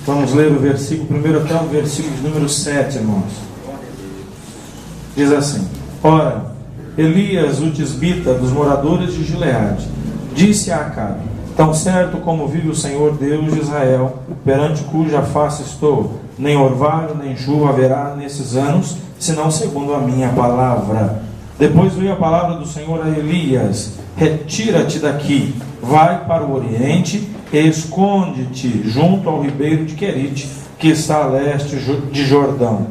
Vamos ler o versículo primeiro até o versículo de número 7, irmãos. Diz assim: Ora, Elias, o tisbita dos moradores de Gileade, disse a Acabe: Tão certo como vive o Senhor Deus de Israel, perante cuja face estou, nem orvalho nem chuva haverá nesses anos, senão segundo a minha palavra. Depois veio a palavra do Senhor a Elias: Retira-te daqui, vai para o oriente e esconde-te junto ao ribeiro de Querite, que está a leste de Jordão.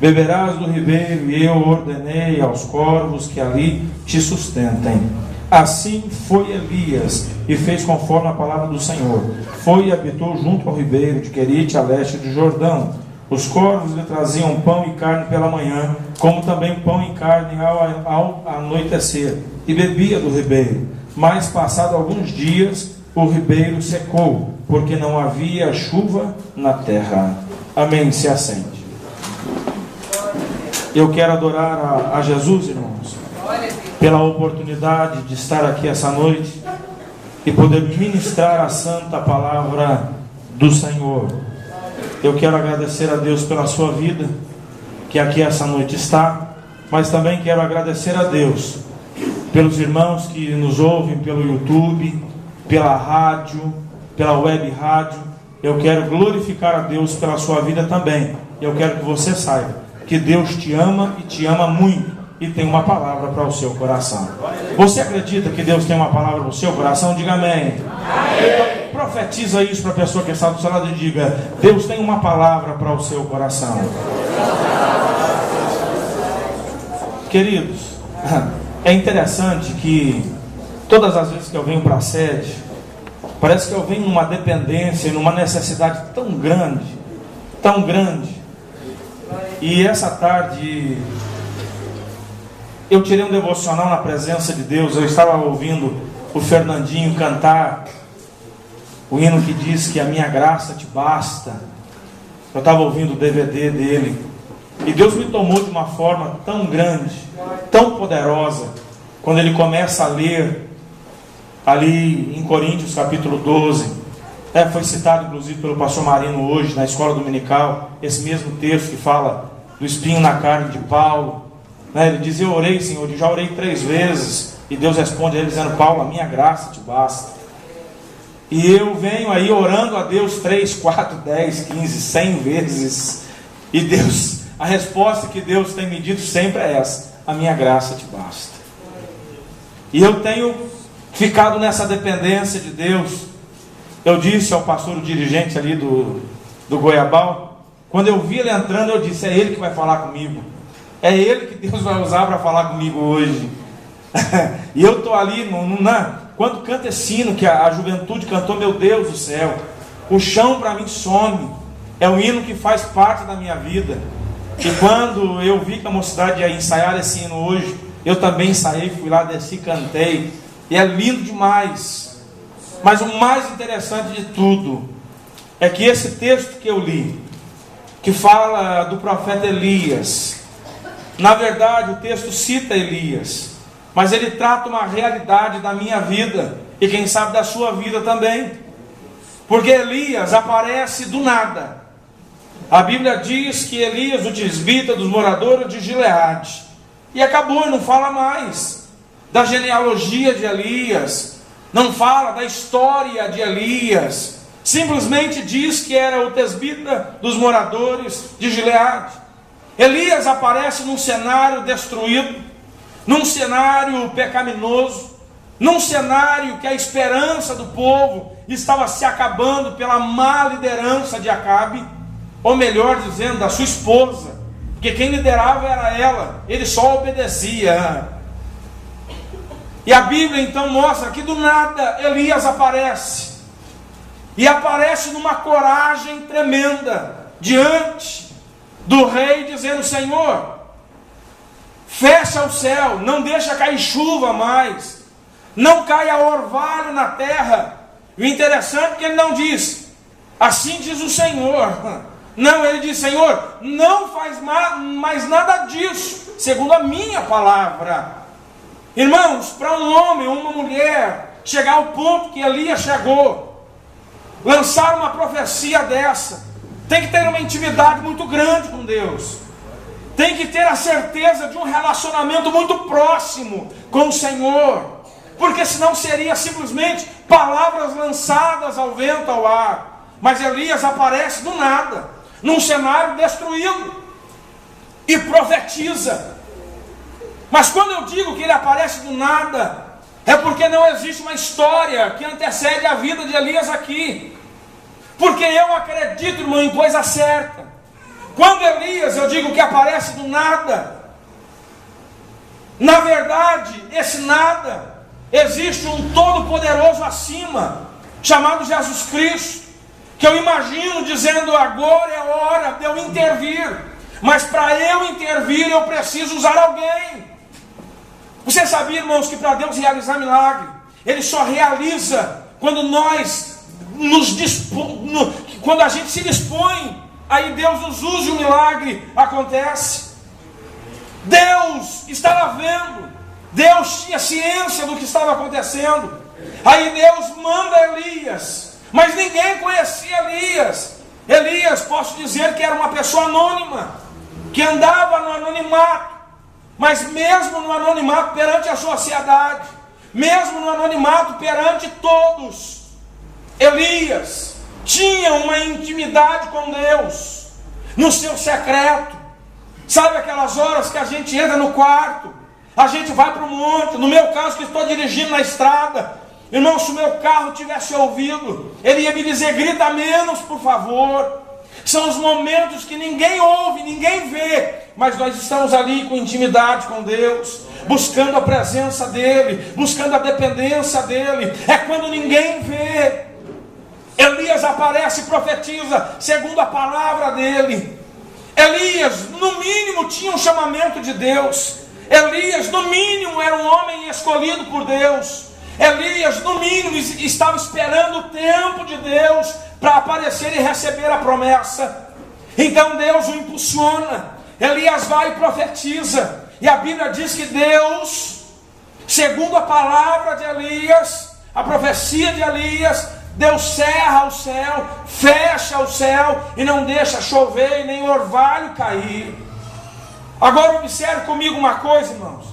Beberás do ribeiro, e eu ordenei aos corvos que ali te sustentem. Assim foi Elias, e fez conforme a palavra do Senhor. Foi e habitou junto ao ribeiro de Querite, a leste de Jordão. Os corvos lhe traziam pão e carne pela manhã, como também pão e carne ao anoitecer, e bebia do ribeiro. Mas, passado alguns dias, o ribeiro secou, porque não havia chuva na terra. Amém. Se assente. Eu quero adorar a Jesus, irmãos, pela oportunidade de estar aqui essa noite e poder ministrar a santa palavra do Senhor. Eu quero agradecer a Deus pela sua vida, que aqui essa noite está, mas também quero agradecer a Deus pelos irmãos que nos ouvem pelo YouTube, pela rádio, pela web rádio. Eu quero glorificar a Deus pela sua vida também. Eu quero que você saiba que Deus te ama e te ama muito, e tem uma palavra para o seu coração. Você acredita que Deus tem uma palavra para o seu coração? Diga amém. Então, profetiza isso para a pessoa que está do seu lado e diga: Deus tem uma palavra para o seu coração. Queridos, é interessante que todas as vezes que eu venho para a sede, parece que eu venho numa dependência e numa necessidade tão grande, tão grande. E essa tarde eu tirei um devocional na presença de Deus. Eu estava ouvindo o Fernandinho cantar o hino que diz que a minha graça te basta. Eu estava ouvindo o DVD dele, e Deus me tomou de uma forma tão grande, tão poderosa, quando ele começa a ler ali em Coríntios capítulo 12. Foi citado inclusive pelo pastor Marino hoje na escola dominical, esse mesmo texto que fala do espinho na carne de Paulo. Ele diz: eu orei, Senhor, e já orei 3 vezes, e Deus responde a ele dizendo: Paulo, a minha graça te basta. E eu venho aí orando a Deus 3, 4, 10, 15, 100 vezes, e Deus, a resposta que Deus tem me dito sempre é essa: a minha graça te basta. E eu tenho ficado nessa dependência de Deus. Eu disse ao pastor, o dirigente ali do Goiabal, quando eu vi ele entrando, eu disse: é ele que vai falar comigo, é ele que Deus vai usar para falar comigo hoje. E eu estou ali, quando canta esse hino que a juventude cantou, meu Deus do céu, o chão para mim some. É um hino que faz parte da minha vida. E quando eu vi que a mocidade ia ensaiar esse hino hoje, eu também ensaiei, fui lá, desci, cantei. E é lindo demais. Mas o mais interessante de tudo é que esse texto que eu li, que fala do profeta Elias, na verdade o texto cita Elias, mas ele trata uma realidade da minha vida, e quem sabe da sua vida também. Porque Elias aparece do nada. A Bíblia diz que Elias, o tisbita dos moradores de Gileade, e acabou, e não fala mais da genealogia de Elias, não fala da história de Elias, simplesmente diz que era o tisbita dos moradores de Gileade. Elias aparece num cenário destruído, num cenário pecaminoso, num cenário que a esperança do povo estava se acabando pela má liderança de Acabe, ou melhor dizendo, da sua esposa, porque quem liderava era ela, ele só obedecia. E a Bíblia então mostra que do nada Elias aparece, e aparece numa coragem tremenda diante do rei, dizendo: Senhor, fecha o céu, não deixa cair chuva mais, não caia orvalho na terra. E o interessante é que ele não diz: assim diz o Senhor. Não, ele diz: Senhor, não faz mais nada disso, segundo a minha palavra. Irmãos, para um homem ou uma mulher chegar ao ponto que Elias chegou, lançar uma profecia dessa, tem que ter uma intimidade muito grande com Deus, tem que ter a certeza de um relacionamento muito próximo com o Senhor, porque senão seria simplesmente palavras lançadas ao vento, ao ar. Mas Elias aparece do nada, num cenário destruído, e profetiza. Mas quando eu digo que ele aparece do nada, é porque não existe uma história que antecede a vida de Elias aqui. Porque eu acredito, irmão, em coisa certa. Quando Elias, eu digo que aparece do nada, na verdade, esse nada, existe um todo-poderoso acima, chamado Jesus Cristo, que eu imagino dizendo: agora é hora de eu intervir. Mas para eu intervir, eu preciso usar alguém. Você sabia, irmãos, que para Deus realizar milagre, Ele só realiza quando quando a gente se dispõe, aí Deus nos usa e o milagre acontece. Deus estava vendo, Deus tinha ciência do que estava acontecendo. Aí Deus manda Elias, mas ninguém conhecia Elias. Elias, posso dizer que era uma pessoa anônima, que andava no anonimato. Mas mesmo no anonimato perante a sociedade, mesmo no anonimato perante todos, Elias tinha uma intimidade com Deus, no seu secreto. Sabe aquelas horas que a gente entra no quarto, a gente vai para o monte? No meu caso, que estou dirigindo na estrada, irmão, se o meu carro tivesse ouvido, ele ia me dizer: grita menos, por favor. São os momentos que ninguém ouve, ninguém vê, mas nós estamos ali com intimidade com Deus, buscando a presença dEle, buscando a dependência dEle. É quando ninguém vê. Elias aparece e profetiza segundo a palavra dEle. Elias, no mínimo, tinha um chamamento de Deus. Elias, no mínimo, era um homem escolhido por Deus. Elias, no mínimo, estava esperando o tempo de Deus para aparecer e receber a promessa. Então Deus o impulsiona. Elias vai e profetiza. E a Bíblia diz que Deus, segundo a palavra de Elias, a profecia de Elias, Deus cerra o céu, fecha o céu e não deixa chover e nem orvalho cair. Agora observe comigo uma coisa, irmãos.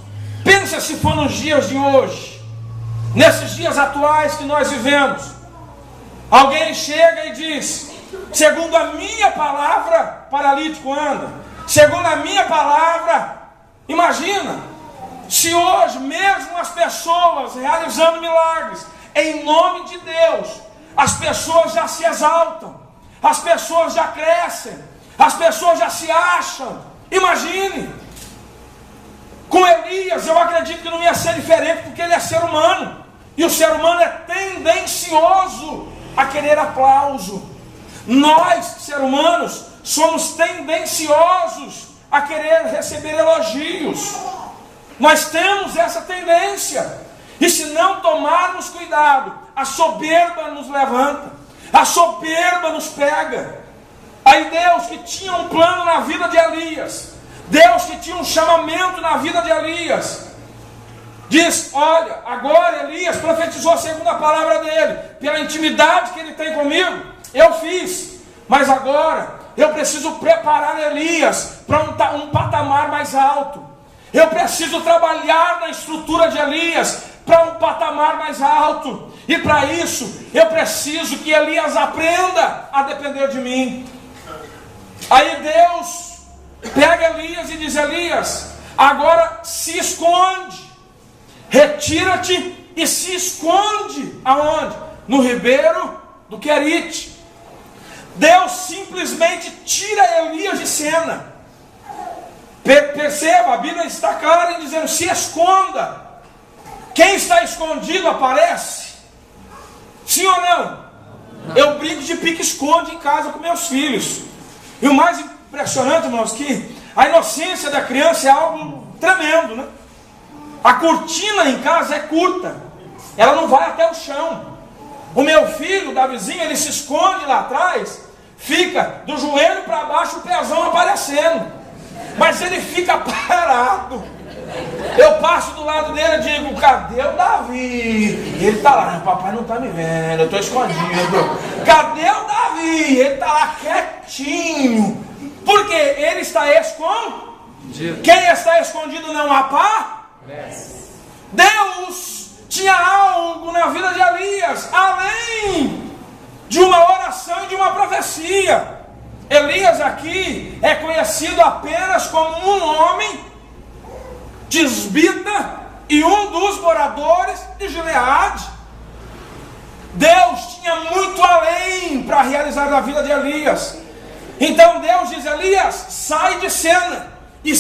Pensa se for nos dias de hoje, nesses dias atuais que nós vivemos, alguém chega e diz: segundo a minha palavra, paralítico anda. Segundo a minha palavra, imagina, se hoje mesmo as pessoas realizando milagres, em nome de Deus, as pessoas já se exaltam, as pessoas já crescem, as pessoas já se acham. Imagine, com Elias eu acredito que não ia ser diferente, porque ele é ser humano, e o ser humano é tendencioso a querer aplauso. Nós, seres humanos, somos tendenciosos a querer receber elogios. Nós temos essa tendência. E se não tomarmos cuidado, a soberba nos levanta, a soberba nos pega. Aí Deus, que tinha um plano na vida de Elias, Deus que tinha um chamamento na vida de Elias, diz: olha, agora Elias profetizou segundo a palavra dele, pela intimidade que ele tem comigo, eu fiz, mas agora eu preciso preparar Elias para um patamar mais alto. Eu preciso trabalhar na estrutura de Elias para um patamar mais alto. E para isso eu preciso que Elias aprenda a depender de mim. Aí Deus pega Elias e diz: Elias, agora se esconde, retira-te e se esconde. Aonde? No ribeiro do Querite. Deus simplesmente tira Elias de cena. Perceba, a Bíblia está clara em dizendo: se esconda. Quem está escondido aparece. Sim ou não? Eu brinco de pique-esconde em casa com meus filhos. E o mais impressionante, irmãos, que a inocência da criança é algo tremendo, né? A cortina em casa é curta, ela não vai até o chão. O meu filho, Davizinho, ele se esconde lá atrás, fica do joelho para baixo, o pezão aparecendo, mas ele fica parado, Eu passo do lado dele e digo, cadê o Davi? Ele está lá, papai não está me vendo, eu estou escondido. Cadê o Davi? Ele está lá quietinho. Porque ele está escondido. Quem está escondido não aparece. Deus tinha algo na vida de Elias, além de uma oração e de uma profecia. Elias aqui é conhecido apenas como um homem tisbita e um dos moradores de Gileade. Deus tinha muito além para realizar na vida de Elias. Então Deus diz: Elias, sai de cena e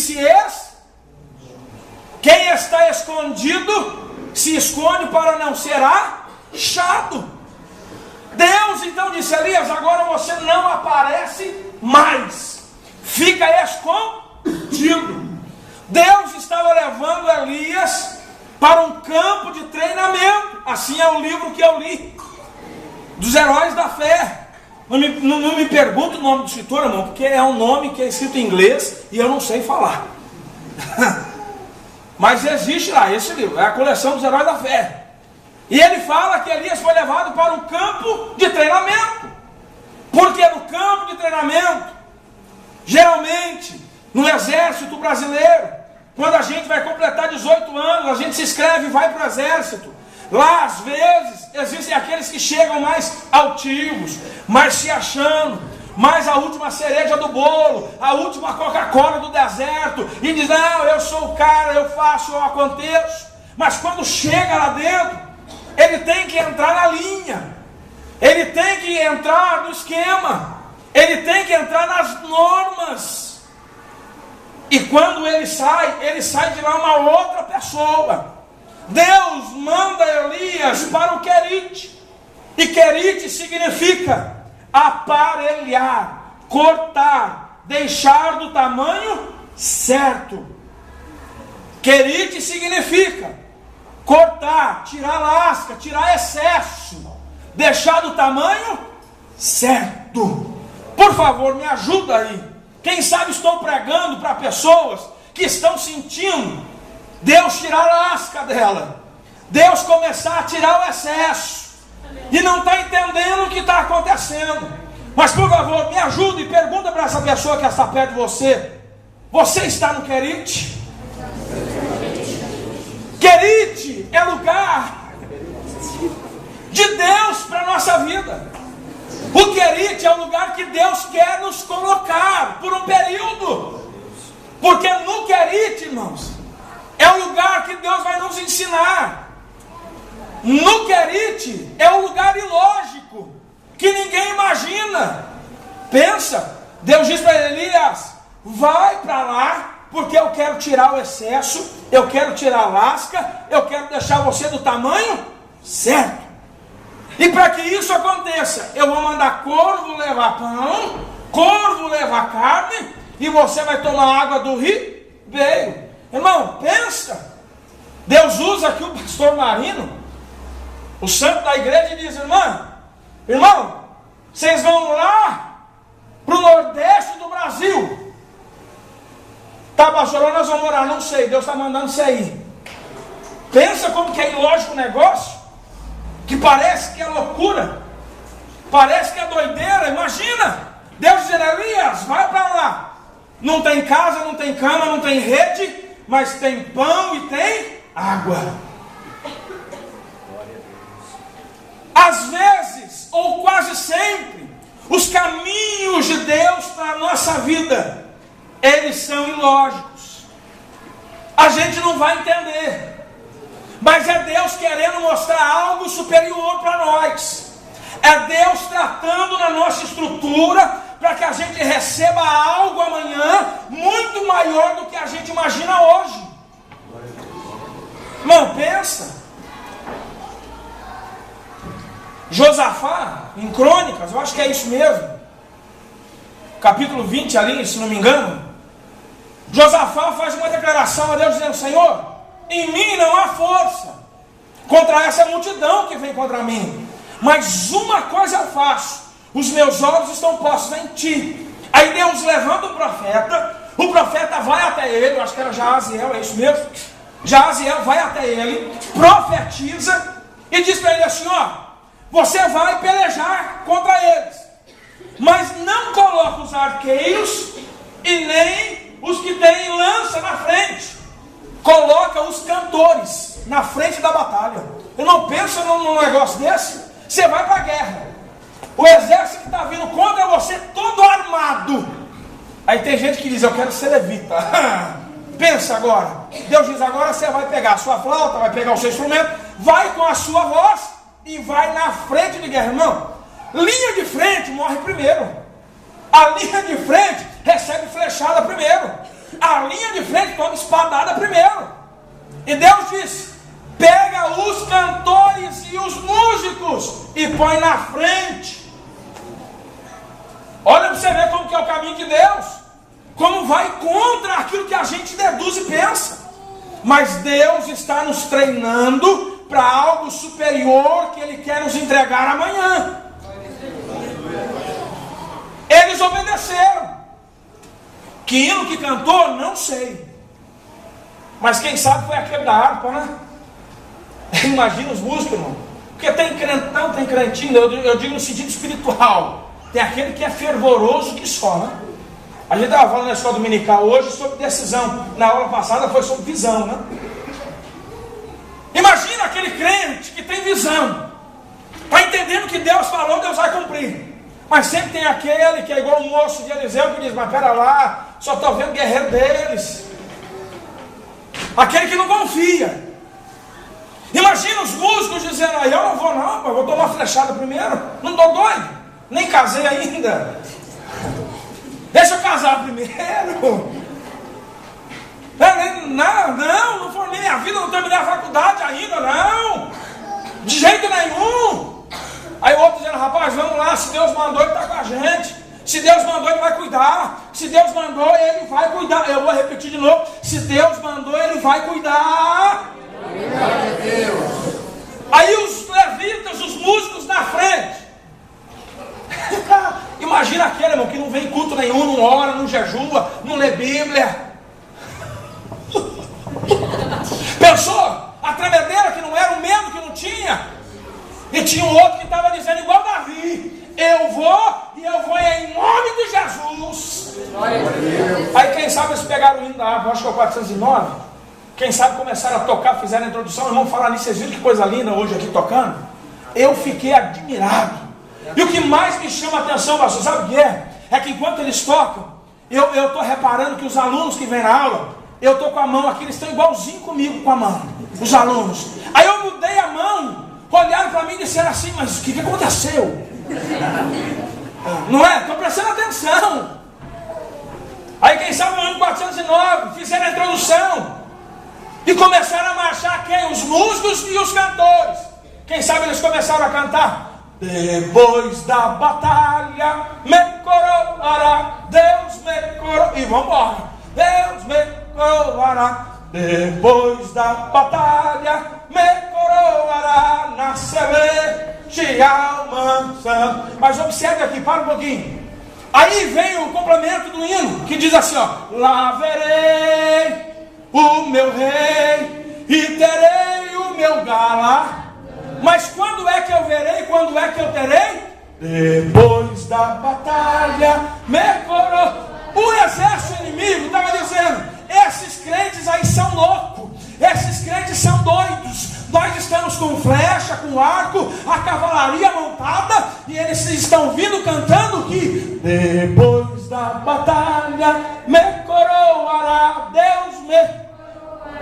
quem está escondido se esconde para não ser achado. Deus então disse: Elias, agora você não aparece mais, fica escondido. Deus estava levando Elias para um campo de treinamento. Assim é o livro que eu li, dos heróis da fé. Não me pergunte o nome do escritor, irmão, porque é um nome que é escrito em inglês e eu não sei falar. Mas existe lá esse livro, é a coleção dos heróis da fé. E ele fala que Elias foi levado para um campo de treinamento. Porque no campo de treinamento, geralmente, no exército brasileiro, quando a gente vai completar 18 anos, a gente se inscreve e vai para o exército. Lá, às vezes, existem aqueles que chegam mais altivos, mais se achando, mais a última cereja do bolo, a última Coca-Cola do deserto, e diz: não, eu sou o cara, eu faço, eu aconteço. Mas quando chega lá dentro, ele tem que entrar na linha, ele tem que entrar no esquema, ele tem que entrar nas normas. E quando ele sai de lá uma outra pessoa. Deus manda Elias para o Querite. E Querite significa aparelhar, cortar, deixar do tamanho certo. Querite significa cortar, tirar lasca, tirar excesso, deixar do tamanho certo. Por favor, me ajuda aí. Quem sabe estou pregando para pessoas que estão sentindo Deus tirar a lasca dela, Deus começar a tirar o excesso, e não está entendendo o que está acontecendo. Mas por favor, me ajuda e pergunta para essa pessoa que está perto de você: você está no Querite? Querite é lugar de Deus para a nossa vida. O Querite é o lugar que Deus quer nos colocar por um período. Porque no Querite, irmãos, é o lugar que Deus vai nos ensinar. No Querite é um lugar ilógico, que ninguém imagina. Pensa, Deus diz para Elias: vai para lá, porque eu quero tirar o excesso, eu quero tirar a lasca, eu quero deixar você do tamanho certo. E para que isso aconteça, eu vou mandar corvo levar pão, corvo levar carne, e você vai tomar água do ribeiro. Irmão, pensa. Deus usa aqui o pastor Marino, o santo da igreja, e diz: irmão, vocês vão lá para o nordeste do Brasil. Tá, pastor, onde nós vamos morar? Não sei, Deus está mandando você ir. Pensa como que é ilógico o negócio, que parece que é loucura, parece que é doideira. Imagina, Deus dizendo: Elias, vai para lá. Não tem casa, não tem cama, não tem rede, mas tem pão e tem água. Às vezes, ou quase sempre, os caminhos de Deus para a nossa vida, eles são ilógicos. A gente não vai entender. Mas é Deus querendo mostrar algo superior para nós. É Deus tratando na nossa estrutura, para que a gente receba algo amanhã muito maior do que a gente imagina hoje. Irmão, pensa. Josafá, em Crônicas, eu acho que é isso mesmo, capítulo 20 ali, se não me engano, Josafá faz uma declaração a Deus dizendo: Senhor, em mim não há força contra essa multidão que vem contra mim, mas uma coisa eu faço: os meus olhos estão postos em ti. Aí Deus levanta o O profeta vai até ele, eu acho que era Jaaziel, é isso mesmo? Jaaziel vai até ele, profetiza e diz para ele assim: ó, você vai pelejar contra eles, mas não coloca os arqueiros e nem os que têm lança na frente, coloca os cantores na frente da batalha. Eu não penso num negócio desse. Você vai para a guerra, o exército que está vindo contra você todo armado. Aí tem gente que diz: eu quero ser levita. Pensa agora, Deus diz: agora você vai pegar a sua flauta, vai pegar o seu instrumento, vai com a sua voz e vai na frente de guerra. Irmão, linha de frente morre primeiro. A linha de frente recebe flechada primeiro. A linha de frente toma espadada primeiro. E Deus diz: pega os cantores e os músicos e põe na frente. Olha para você ver como que é o caminho de Deus, como vai contra aquilo que a gente deduz e pensa. Mas Deus está nos treinando para algo superior que Ele quer nos entregar amanhã. Eles obedeceram. Que hino que cantou, não sei. Mas quem sabe foi aquele da harpa, né? Imagina os músicos, irmão. Porque tem crentão, tem crentinho, eu digo no sentido espiritual. Tem aquele que é fervoroso que só, né? A gente estava falando na escola dominical hoje sobre decisão. Na aula passada foi sobre visão, né? Imagina aquele crente que tem visão. Está entendendo que Deus falou, Deus vai cumprir. Mas sempre tem aquele que é igual o moço de Eliseu que diz: mas pera lá, só estou vendo guerreiro deles. Aquele que não confia. Imagina os músicos dizendo: aí eu não vou não, eu vou tomar flechada primeiro. Não estou doido, nem casei ainda. Deixa eu casar primeiro. Não formei minha vida, não terminei a faculdade ainda, não. De jeito nenhum. Aí o outro dizendo: rapaz, vamos lá, se Deus mandou, Ele está com a gente. Se Deus mandou, Ele vai cuidar. Se Deus mandou, Ele vai cuidar. Eu vou repetir de novo: se Deus mandou, Ele vai cuidar. Aí os levitas, os músicos na frente. Imagina aquele, irmão, que não vem em culto nenhum, não ora, não jejua, não lê Bíblia. Pensou? A tremedeira que não era, o medo que não tinha. E tinha um outro que estava dizendo igual Davi: eu vou e eu vou em nome de Jesus. Aí quem sabe eles pegaram o hino da harpa, acho que é o 409. Quem sabe começaram a tocar, fizeram a introdução. Irmão, falar nisso, vocês viram que coisa linda hoje aqui tocando? Eu fiquei admirado. E o que mais me chama a atenção, pastor, sabe o que é? É que enquanto eles tocam, eu estou reparando que os alunos que vêm na aula, eu estou com a mão aqui, eles estão igualzinho comigo com a mão, os alunos. Aí eu mudei a mão, olharam para mim e disseram assim: mas o que aconteceu? Não é? Estou prestando atenção. Aí quem sabe no ano 409 fizeram a introdução e começaram a marchar quem? Os músicos e os cantores. Quem sabe eles começaram a cantar: depois da batalha me coroará, Deus me coroará. E vamos embora. Deus me coroará. Depois da batalha me coroará na celestial mansão. Mas observe aqui, para um pouquinho. Aí vem o complemento do hino que diz assim: ó: lá verei o meu rei e terei o meu galardão. Mas quando é que eu verei? Quando é que eu terei? Depois da batalha me coroará. O exército inimigo estava dizendo: esses crentes aí são loucos, esses crentes são doidos. Nós estamos com flecha, com arco, a cavalaria montada, e eles estão vindo cantando que depois da batalha me coroará, Deus me...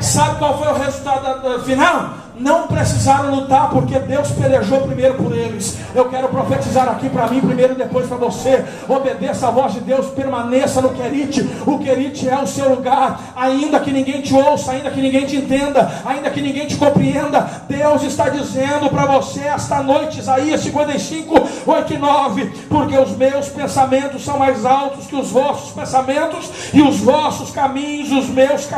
Sabe qual foi o resultado final? Não precisaram lutar, porque Deus pelejou primeiro por eles. Eu quero profetizar aqui para mim primeiro e depois para você. Obedeça a voz de Deus, permaneça no querite. O querite é o seu lugar. Ainda que ninguém te ouça, ainda que ninguém te entenda, ainda que ninguém te compreenda, Deus está dizendo para você esta noite, Isaías 55, 8 e 9: porque os meus pensamentos são mais altos que os vossos pensamentos, e os vossos caminhos os meus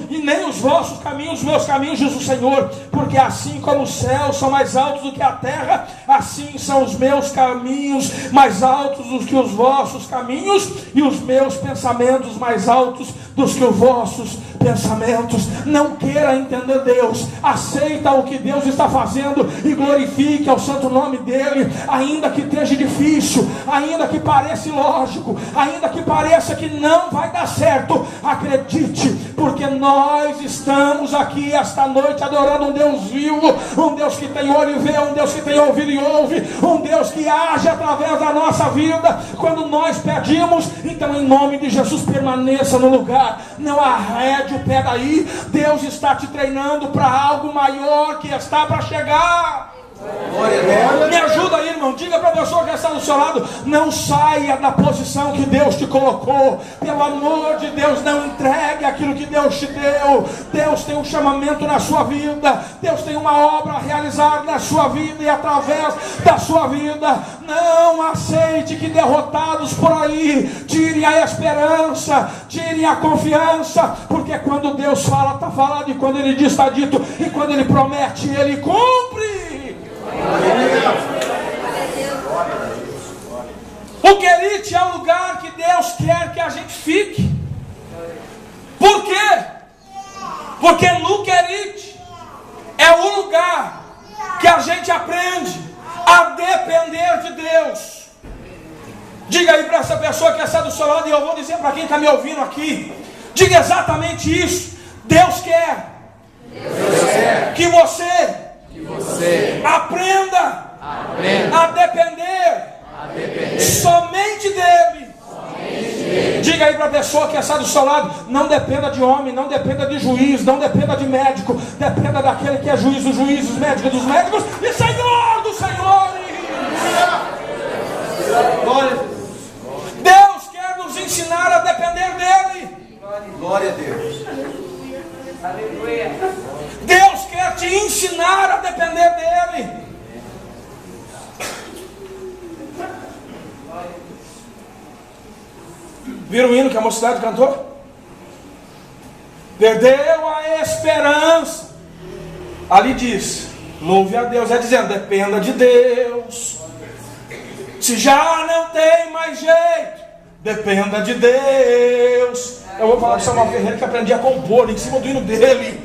e nem os vossos caminhos os meus caminhos, diz o Senhor. Senhor, porque assim como os céus são mais altos do que a terra, assim são os meus caminhos mais altos do que os vossos caminhos, e os meus pensamentos mais altos do que os vossos pensamentos. Não queira entender Deus, aceita o que Deus está fazendo e glorifique ao santo nome dele, ainda que esteja difícil, ainda que pareça ilógico, ainda que pareça que não vai dar certo. Acredite, porque nós estamos aqui esta noite adorando um Deus vivo, um Deus que tem olho e vê, um Deus que tem ouvido e ouve, um Deus que age através da nossa vida quando nós pedimos. Então, em nome de Jesus, permaneça no lugar, não arrede o pé daí. Deus está te treinando para algo maior que está para chegar. Me ajuda aí, irmão. Diga para a pessoa que está do seu lado: não saia da posição que Deus te colocou. Pelo amor de Deus, não entregue aquilo que Deus te deu. Deus tem um chamamento na sua vida. Deus tem uma obra a realizar na sua vida e através da sua vida. Não aceite que derrotados por aí tirem a esperança, tirem a confiança, porque quando Deus fala, está falado, e quando Ele diz, está dito, e quando Ele promete, Ele cumpre. O Querite é o lugar que Deus quer que a gente fique. Por quê? Porque no Querite é o lugar que a gente aprende a depender de Deus. Diga aí para essa pessoa que está do seu lado, e eu vou dizer para quem está me ouvindo aqui, diga exatamente isso. Deus quer que você aprenda a depender somente dele. Diga aí para a pessoa que está do seu lado: não dependa de homem, não dependa de juiz, não dependa de médico, dependa daquele que é juiz dos juízes, médico dos médicos e Senhor dos senhores. Deus quer nos ensinar a depender dele. Glória a Deus. Deus quer te ensinar a depender dele. Viram o hino que a mocidade cantou? Perdeu a esperança. Ali diz: louve a Deus. É dizendo, dependa de Deus. Se já não tem mais jeito, dependa de Deus. Eu vou falar para o Samuel Ferreira que aprendi a compor em cima do hino dele.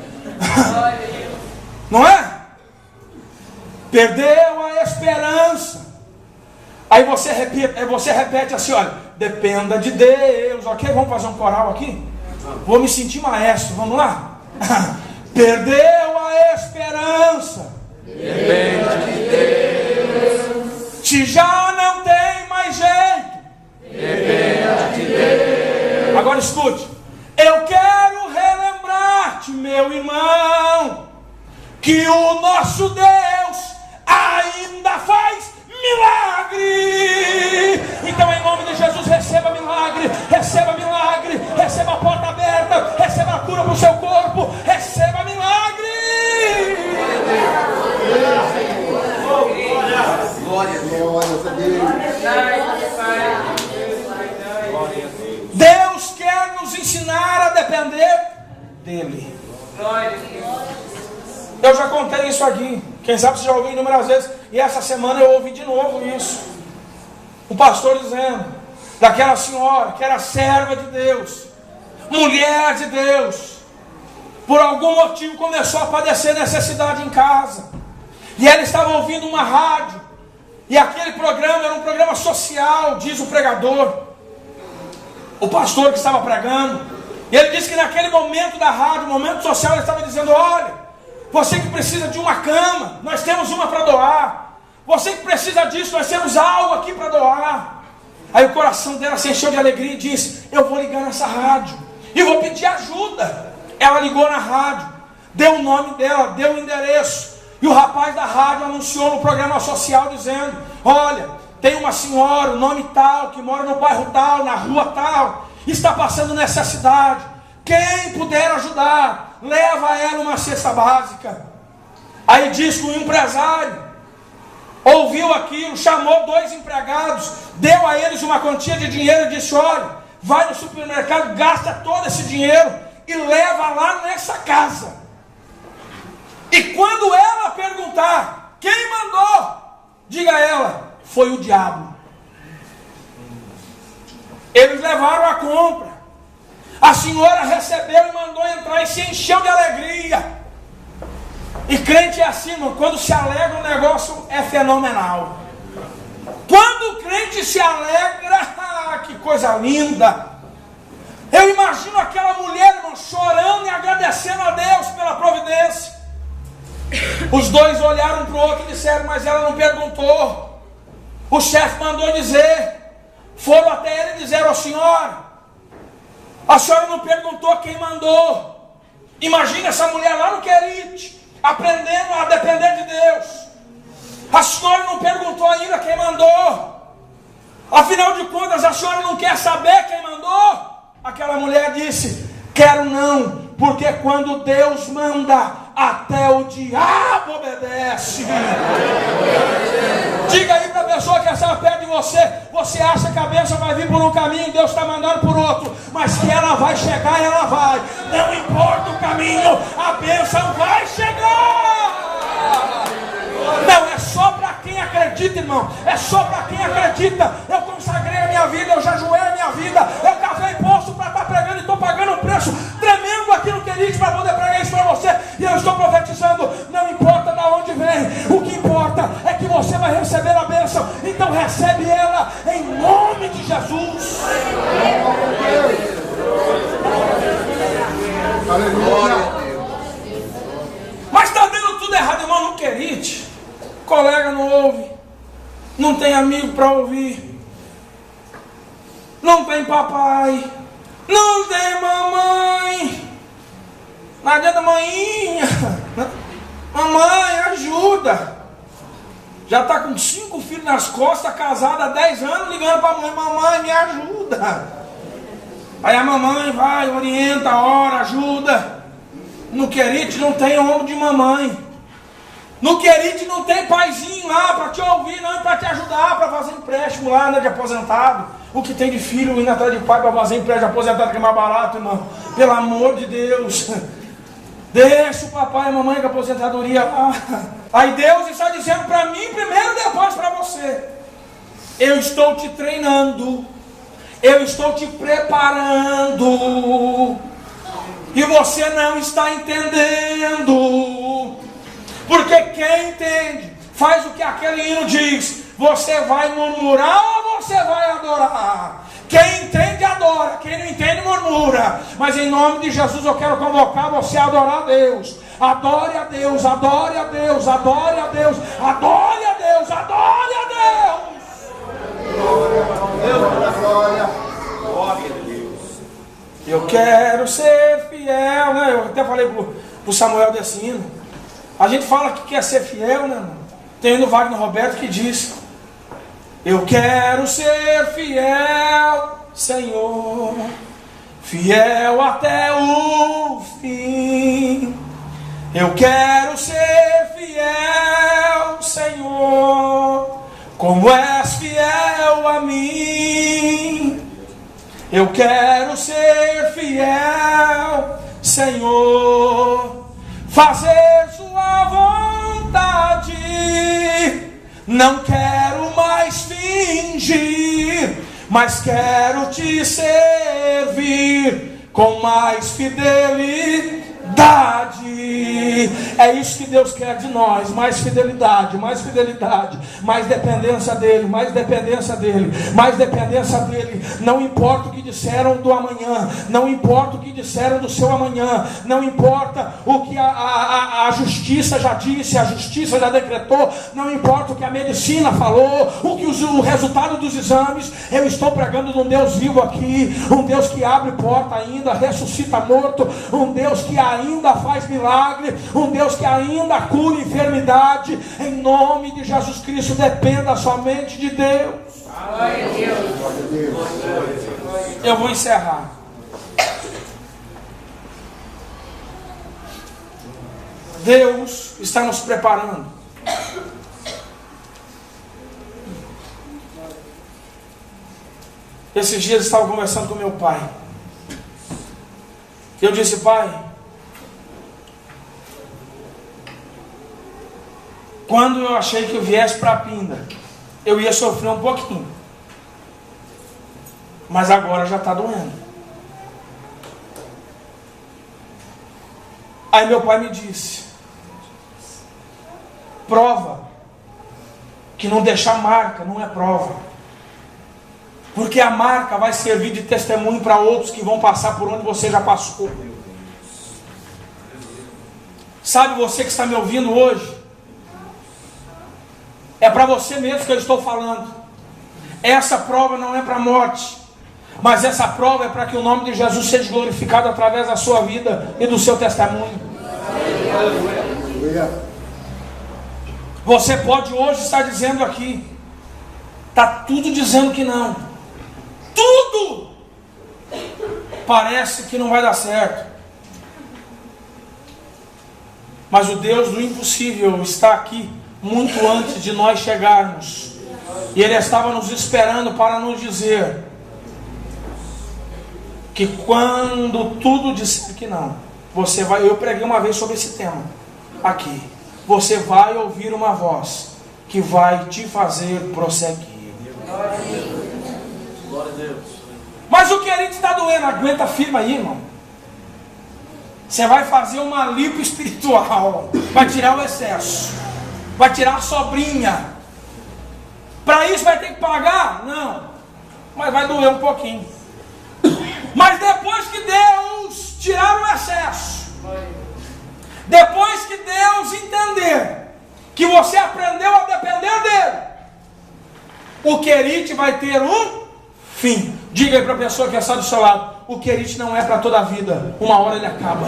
Não é? Perdeu a esperança. Aí você repete assim: olha, dependa de Deus. Ok? Vamos fazer um coral aqui? Vou me sentir maestro. Vamos lá? Perdeu a esperança. Depende de Deus. Se já não tem mais jeito, depende de Deus. Agora escute: eu quero relembrar-te, meu irmão, que o nosso Deus ainda faz milagre. Então, em nome de Jesus, receba milagre, receba a porta aberta, receba a cura para o seu corpo, receba milagre. Glória a Deus. Deus quer nos ensinar a depender dele. Eu já contei isso aqui. Quem sabe você já ouviu inúmeras vezes. E essa semana eu ouvi de novo isso. O pastor dizendo daquela senhora que era serva de Deus, mulher de Deus, por algum motivo começou a padecer necessidade em casa. E ela estava ouvindo uma rádio. E aquele programa era um programa social, diz o pregador, o pastor que estava pregando. E ele disse que naquele momento da rádio, momento social, ele estava dizendo: olha, você que precisa de uma cama, nós temos uma para doar. Você que precisa disso, nós temos algo aqui para doar. Aí o coração dela se encheu de alegria e disse: eu vou ligar nessa rádio e vou pedir ajuda. Ela ligou na rádio, deu o nome dela, deu o endereço. E o rapaz da rádio anunciou no programa social dizendo: olha, tem uma senhora, o nome tal, que mora no bairro tal, na rua tal, está passando necessidade. Quem puder ajudar, leva ela uma cesta básica. Aí diz que o empresário ouviu aquilo, chamou 2 empregados, deu a eles uma quantia de dinheiro e disse: olha, vai no supermercado, gasta todo esse dinheiro e leva lá nessa casa. E quando ela perguntar, quem mandou? Diga a ela, foi o diabo. Eles levaram a compra. A senhora recebeu e mandou entrar e se encheu de alegria. E crente é assim, irmão, quando se alegra o negócio é fenomenal. Quando o crente se alegra, que coisa linda. Eu imagino aquela mulher, irmão, chorando e agradecendo a Deus pela providência. Os dois olharam para o outro e disseram, mas ela não perguntou. O chefe mandou dizer. Foram até ele e disseram, senhora, a senhora não perguntou quem mandou. Imagina essa mulher lá no Querite, aprendendo a depender de Deus. A senhora não perguntou ainda quem mandou. Afinal de contas, a senhora não quer saber quem mandou? Aquela mulher disse, quero não, porque quando Deus manda, até o diabo obedece. Diga aí para a pessoa que está perto de você, você acha que a bênção vai vir por um caminho, Deus está mandando por outro, mas que ela vai chegar, ela vai. Não importa o caminho, a bênção vai chegar. Não, é só para quem acredita, irmão. É só para quem acredita. Eu consagrei a minha vida, eu jejuei a minha vida, eu cavei poço para estar pregando e estou pagando um preço tremendo aqui no Querite para poder pregar isso para você. E eu estou profetizando, não importa de onde vem, o que importa é que você vai receber a bênção. Então recebe ela em nome de Jesus. Aleluia. Mas está dando tudo errado, irmão, no Querite. Colega não ouve, não tem amigo para ouvir, não tem papai, não tem mamãe. Não adianta, maninha, mamãe, ajuda. Já está com 5 filhos nas costas, casada há 10 anos, ligando para a mãe, mamãe, me ajuda. Aí a mamãe vai, orienta, ora, ajuda. No Querite não tem ombro de mamãe. No Querite não tem paizinho lá para te ouvir, não, para te ajudar, para fazer empréstimo lá, né, de aposentado. O que tem de filho indo atrás de pai para fazer empréstimo de aposentado, que é mais barato, irmão. Pelo amor de Deus. Deixa o papai e a mamãe com a aposentadoria lá. Aí Deus está dizendo para mim primeiro, depois para você. Eu estou te treinando. Eu estou te preparando. E você não está entendendo. Porque quem entende, faz o que aquele hino diz. Você vai murmurar ou você vai adorar? Quem entende, adora. Quem não entende, murmura. Mas em nome de Jesus eu quero convocar você a adorar a Deus. Adore a Deus, adore a Deus, adore a Deus, adore a Deus, adore a Deus. Glória a Deus. Eu quero ser fiel, né? Eu até falei pro Samuel desse hino. A gente fala que quer ser fiel, né? Tem no Wagner Roberto que diz: eu quero ser fiel, Senhor, fiel até o fim. Eu quero ser fiel, Senhor, como és fiel a mim. Eu quero ser fiel, Senhor, fazer sua vontade. Não quero mais fingir, mas quero te servir com mais fidelidade. É isso que Deus quer de nós, mais fidelidade, mais fidelidade, mais dependência dele, mais dependência dele, mais dependência dele. Não importa o que disseram do amanhã, não importa o que disseram do seu amanhã, não importa o que a justiça já disse, a justiça já decretou, não importa o que a medicina falou, o resultado dos exames. Eu estou pregando de um Deus vivo aqui, um Deus que abre porta ainda, ressuscita morto, um Deus que ainda faz milagre, um Deus que ainda cura enfermidade. Em nome de Jesus Cristo, dependa somente de Deus. Eu vou encerrar. Deus está nos preparando. Esses dias eu estava conversando com meu pai. Eu disse: pai, quando eu achei que eu viesse para a Pinda, eu ia sofrer um pouquinho. Mas agora já está doendo. Aí meu pai me disse: prova que não deixar marca não é prova, porque a marca vai servir de testemunho para outros que vão passar por onde você já passou. Sabe, você que está me ouvindo hoje, é para você mesmo que eu estou falando. Essa prova não é para a morte, mas essa prova é para que o nome de Jesus seja glorificado através da sua vida e do seu testemunho. Você pode hoje estar dizendo aqui, está tudo dizendo que não, tudo parece que não vai dar certo, mas o Deus do impossível está aqui muito antes de nós chegarmos, e Ele estava nos esperando para nos dizer que quando tudo disser que não, você vai, eu preguei uma vez sobre esse tema aqui, você vai ouvir uma voz que vai te fazer prosseguir. Glória a Deus. Mas o querido está doendo, aguenta firme aí, irmão. Você vai fazer uma lipo espiritual, vai tirar o excesso, vai tirar a sobrinha. Para isso vai ter que pagar? Não, mas vai doer um pouquinho. Mas depois que Deus tirar o excesso, depois que Deus entender que você aprendeu a depender dele, o querite vai ter um fim. Diga aí para a pessoa que está do seu lado: o querite não é para toda a vida, uma hora ele acaba.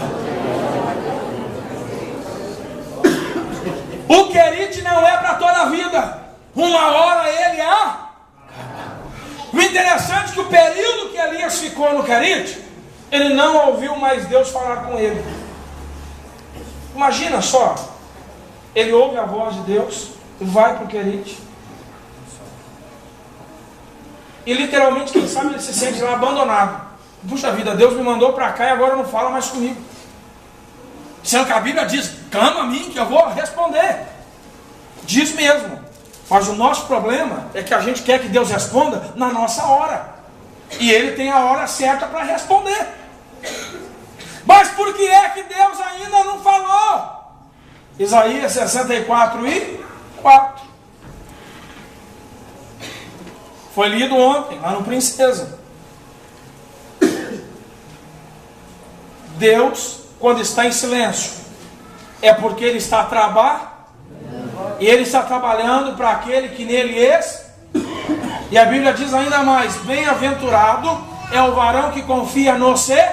O querite não é para toda a vida, uma hora ele acaba. O interessante é que o período que Elias ficou no querite, ele não ouviu mais Deus falar com ele. Imagina só, ele ouve a voz de Deus, vai para o querite, e literalmente, quem sabe, ele se sente lá abandonado. Puxa vida, Deus me mandou para cá e agora não fala mais comigo. Sendo que a Bíblia diz: clama a mim que eu vou responder. Diz mesmo. Mas o nosso problema é que a gente quer que Deus responda na nossa hora, e Ele tem a hora certa para responder. Mas por que é que Deus ainda não falou? Isaías 64:4 foi lido ontem lá no Princesa. Deus, quando está em silêncio, é porque Ele está trabalhando, e Ele está trabalhando para aquele que nele e a Bíblia diz ainda mais: bem-aventurado é o varão que confia no Senhor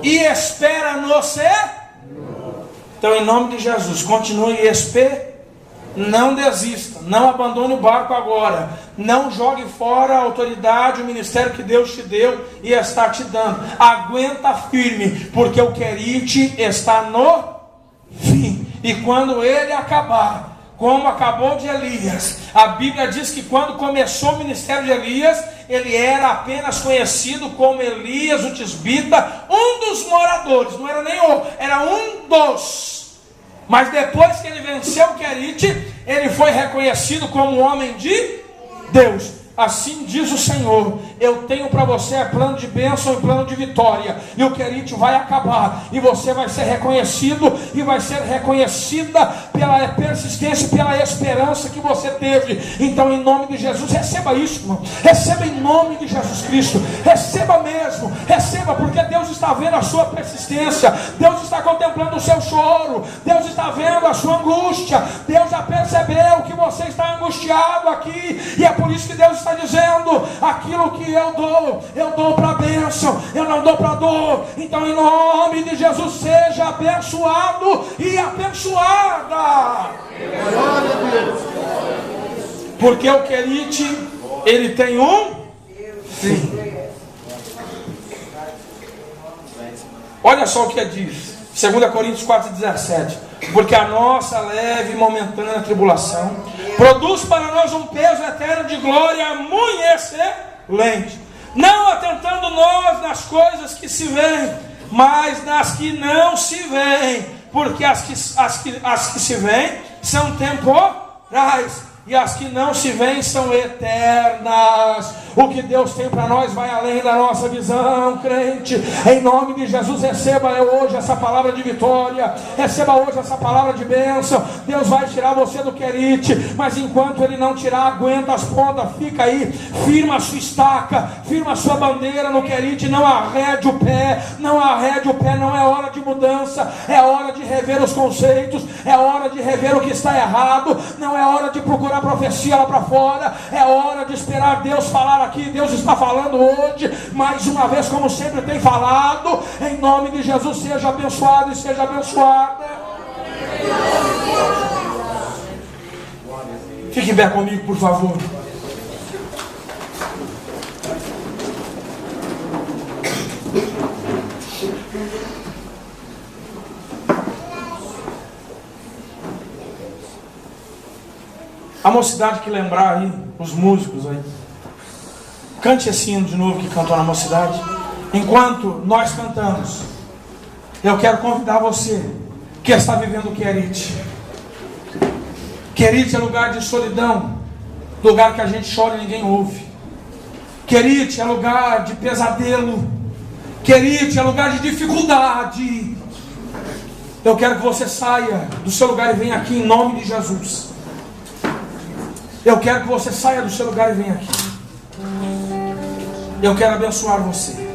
e espera no Senhor. Então, em nome de Jesus, continue esperando. Não desista, não abandone o barco agora, não jogue fora a autoridade, o ministério que Deus te deu e está te dando. Aguenta firme, porque o querite está no fim, e quando ele acabar, como acabou de Elias, a Bíblia diz que quando começou o ministério de Elias, ele era apenas conhecido como Elias o Tisbita, um dos moradores, não era nem o, era um dos. Mas depois que ele venceu o querite, ele foi reconhecido como homem de Deus. Assim diz o Senhor: eu tenho para você plano de bênção e plano de vitória, e o querite vai acabar, e você vai ser reconhecido, e vai ser reconhecida pela persistência, pela esperança que você teve. Então, em nome de Jesus, receba isso, irmão. Receba em nome de Jesus Cristo. Receba mesmo, receba, porque Deus está vendo a sua persistência, Deus está contemplando o seu choro, Deus está vendo a sua angústia, Deus já percebeu que você está angustiado aqui, e é por isso que Deus está dizendo: aquilo que eu dou para a bênção, eu não dou para dor. Então, em nome de Jesus, seja abençoado e abençoada, porque o querite, ele tem um fim. Olha só o que diz 2 Coríntios 4,17: porque a nossa leve e momentânea tribulação produz para nós um peso eterno de glória muito excelente, não atentando nós nas coisas que se veem, mas nas que não se veem, porque as que se veem são temporais, e as que não se veem são eternas. O que Deus tem para nós vai além da nossa visão, crente. Em nome de Jesus, receba hoje essa palavra de vitória, receba hoje essa palavra de bênção. Deus vai tirar você do querite, mas enquanto Ele não tirar, aguenta as pontas, fica aí, firma a sua estaca, firma a sua bandeira no querite, não arrede o pé, não arrede o pé. Não é hora de mudança, é hora de rever os conceitos, é hora de rever o que está errado, não é hora de procurar profecia lá para fora, é hora de esperar Deus falar aqui. Deus está falando hoje, mais uma vez, como sempre tem falado. Em nome de Jesus, seja abençoado e seja abençoada. Fique em pé comigo, por favor. A mocidade que lembrar aí, os músicos aí, cante esse hino de novo que cantou na mocidade. Enquanto nós cantamos, eu quero convidar você que está vivendo o querite. Querite é lugar de solidão, lugar que a gente chora e ninguém ouve. Querite é lugar de pesadelo. Querite é lugar de dificuldade. Eu quero que você saia do seu lugar e venha aqui em nome de Jesus. Eu quero que você saia do seu lugar e venha aqui. Eu quero abençoar você.